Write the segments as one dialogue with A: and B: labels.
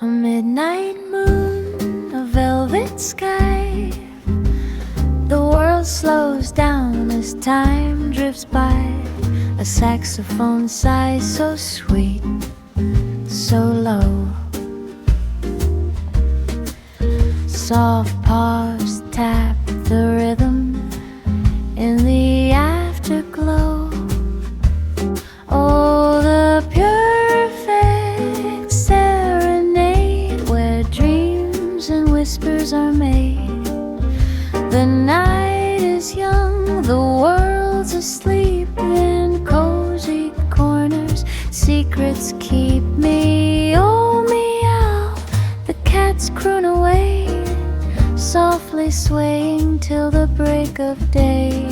A: A midnight moon, a velvet sky. The world slows down as time drifts by. A saxophone sighs so sweet, so low. Soft paws tap the rhythm in the afterglow. Oh, the perfect serenade where dreams and whispers are made. The night is young, the world's asleep in cozy corners. Secrets keep me, oh meow. The cats croon away, softly swaying till the break of day.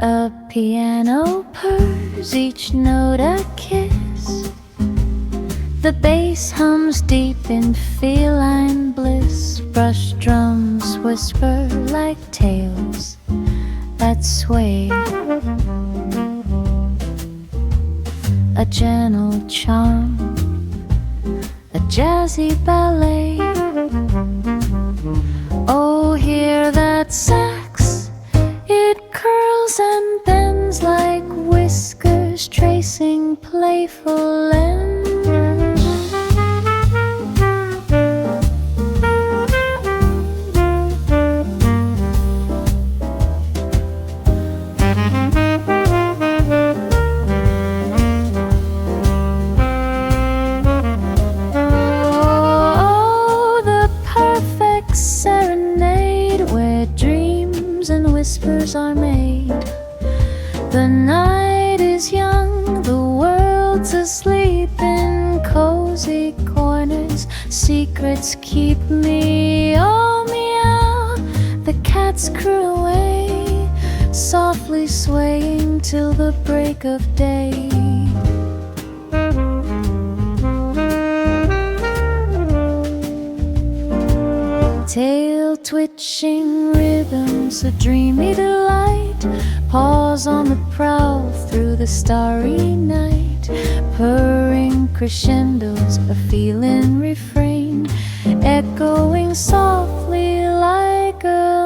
A: A piano purrs, each note a kiss. The bass hums deep in feline bliss. Brush drums whisper like tales that sway. A gentle charm, a jazzy ballet. Oh, hear that sax, it curls and bends like whiskers tracing playful ends. Serenade where dreams and whispers are made. The night is young, the world's asleep in cozy corners. Secrets keep me, oh meow. The cats croon away, softly swaying till the break of day. Tail twitching rhythms, a dreamy delight. Paws on the prowl through the starry night. Purring crescendos, a feeling refrain, echoing softly like a